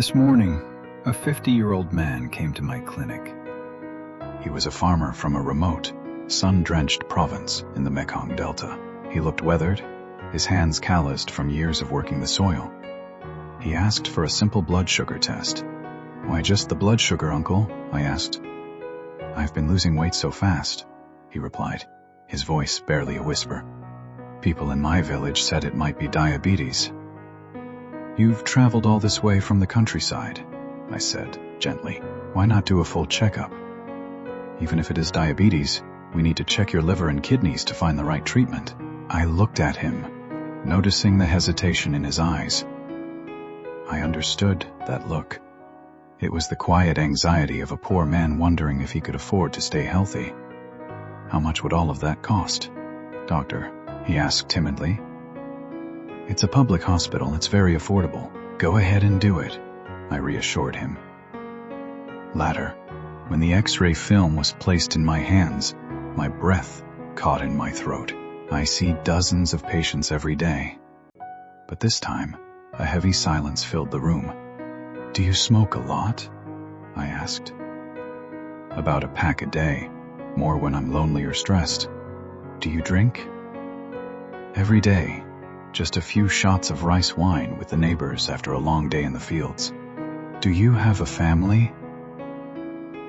This morning, a 50-year-old man came to my clinic. He was a farmer from a remote, sun-drenched province in the Mekong Delta. He looked weathered, his hands calloused from years of working the soil. He asked for a simple blood sugar test. "Why just the blood sugar, uncle?" I asked. "I've been losing weight so fast," he replied, his voice barely a whisper. "People in my village said it might be diabetes." "You've traveled all this way from the countryside," I said gently. "Why not do a full checkup? Even if it is diabetes, we need to check your liver and kidneys to find the right treatment." I looked at him, noticing the hesitation in his eyes. I understood that look. It was the quiet anxiety of a poor man wondering if he could afford to stay healthy. "How much would all of that cost, doctor?" he asked timidly. "It's a public hospital, it's very affordable. Go ahead and do it," I reassured him. Later, when the X-ray film was placed in my hands, my breath caught in my throat. I see dozens of patients every day. But this time, a heavy silence filled the room. "Do you smoke a lot?" I asked. "About a pack a day, more when I'm lonely or stressed." "Do you drink?" "Every day, just a few shots of rice wine with the neighbors after a long day in the fields." "Do you have a family?"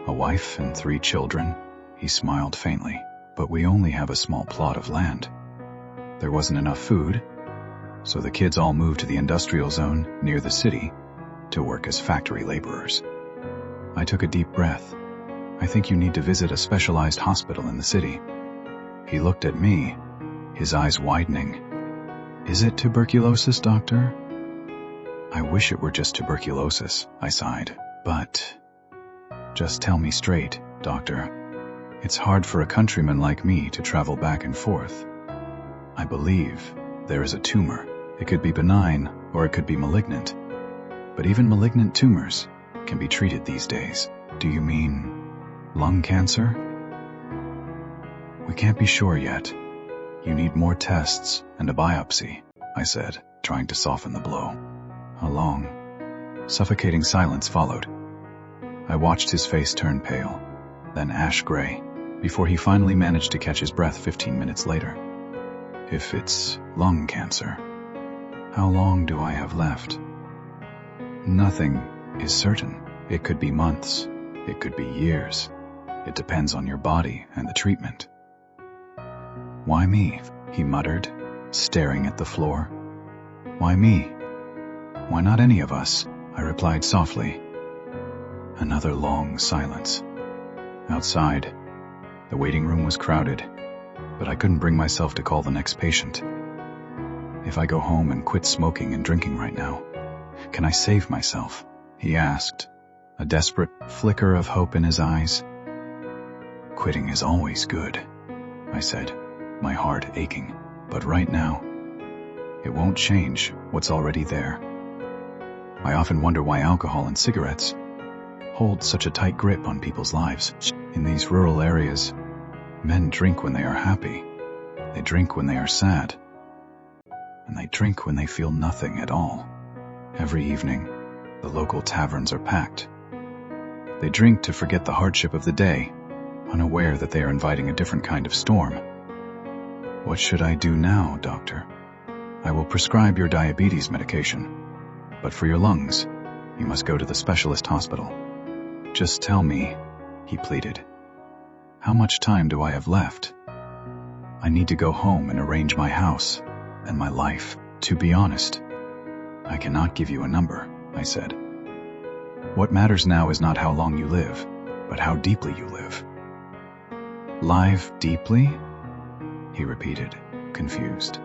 "A wife and 3 children," he smiled faintly. "But we only have a small plot of land. There wasn't enough food, so the kids all moved to the industrial zone near the city to work as factory laborers." I took a deep breath. "I think you need to visit a specialized hospital in the city." He looked at me, his eyes widening. "Is it tuberculosis, doctor?" "I wish it were just tuberculosis," I sighed. "But just tell me straight, doctor. It's hard for a countryman like me to travel back and forth. I believe there is a tumor. It could be benign or it could be malignant. But even malignant tumors can be treated these days." "Do you mean lung cancer?" "We can't be sure yet. You need more tests and a biopsy," I said, trying to soften the blow. A long, suffocating silence followed. I watched his face turn pale, then ash gray, before he finally managed to catch his breath 15 minutes later. "If it's lung cancer, how long do I have left?" "Nothing is certain. It could be months. It could be years. It depends on your body and the treatment." "Why me?" he muttered, staring at the floor. "Why me? Why not any of us?" I replied softly. Another long silence. Outside, the waiting room was crowded, but I couldn't bring myself to call the next patient. "If I go home and quit smoking and drinking right now, can I save myself?" he asked, a desperate flicker of hope in his eyes. "Quitting is always good," I said, my heart aching. "But right now, it won't change what's already there." I often wonder why alcohol and cigarettes hold such a tight grip on people's lives. In these rural areas, men drink when they are happy, they drink when they are sad, and they drink when they feel nothing at all. Every evening, the local taverns are packed. They drink to forget the hardship of the day, unaware that they are inviting a different kind of storm. "What should I do now, doctor?" "I will prescribe your diabetes medication, but for your lungs, you must go to the specialist hospital." "Just tell me," he pleaded, "how much time do I have left? I need to go home and arrange my house and my life." "To be honest, I cannot give you a number," I said. "What matters now is not how long you live, but how deeply you live." "Live deeply?" he repeated, confused.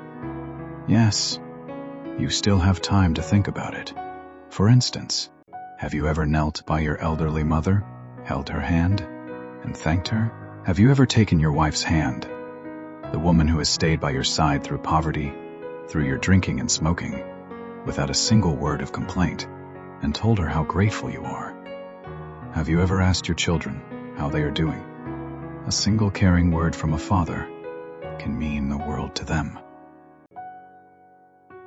"Yes, you still have time to think about it. For instance, have you ever knelt by your elderly mother, held her hand, and thanked her? Have you ever taken your wife's hand, the woman who has stayed by your side through poverty, through your drinking and smoking, without a single word of complaint, and told her how grateful you are? Have you ever asked your children how they are doing? A single caring word from a father can mean the world to them."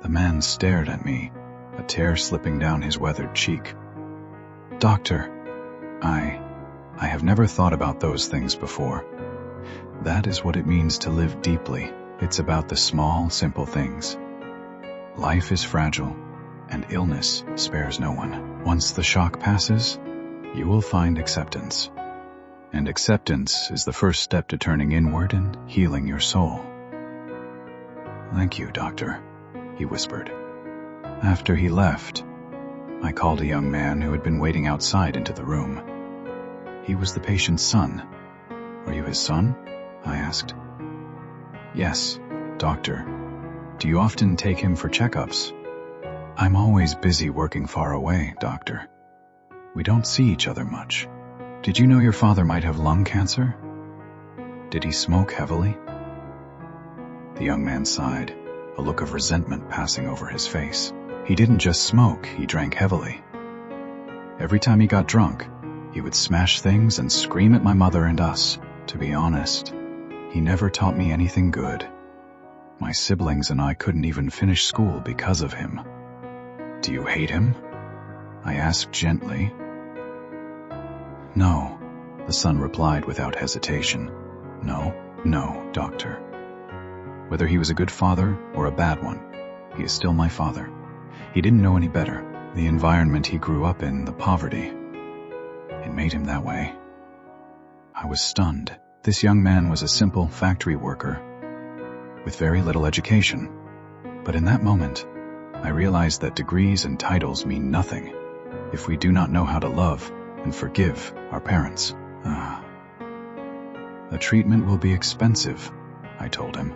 The man stared at me, a tear slipping down his weathered cheek. Doctor, I have never thought about those things before. That is what it means to live deeply. It's about the small, simple things. Life is fragile, and illness spares no one. Once the shock passes, you will find acceptance. And acceptance is the first step to turning inward and healing your soul. Thank you, Doctor, he whispered. After he left, I called a young man who had been waiting outside into the room. He was the patient's son. Are you his son? I asked. Yes, Doctor. Do you often take him for checkups? I'm always busy working far away, Doctor. We don't see each other much. Did you know your father might have lung cancer? Did he smoke heavily? The young man sighed, a look of resentment passing over his face. He didn't just smoke, he drank heavily. Every time he got drunk, he would smash things and scream at my mother and us. To be honest, he never taught me anything good. My siblings and I couldn't even finish school because of him. Do you hate him? I asked gently. No, the son replied without hesitation. No, Doctor. Whether he was a good father or a bad one, he is still my father. He didn't know any better. The environment he grew up in, the poverty, it made him that way. I was stunned. This young man was a simple factory worker with very little education. But in that moment, I realized that degrees and titles mean nothing if we do not know how to love and forgive our parents. The treatment will be expensive, I told him.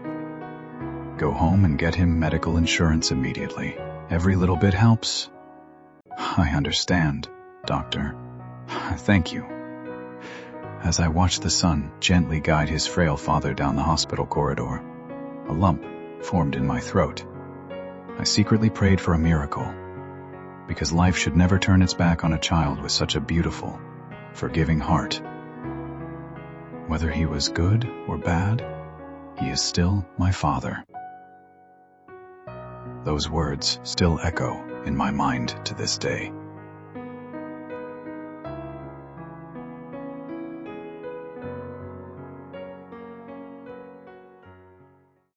Go home and get him medical insurance immediately. Every little bit helps. I understand, Doctor. Thank you. As I watched the son gently guide his frail father down the hospital corridor, a lump formed in my throat. I secretly prayed for a miracle, because life should never turn its back on a child with such a beautiful, forgiving heart. Whether he was good or bad, he is still my father. Those words still echo in my mind to this day.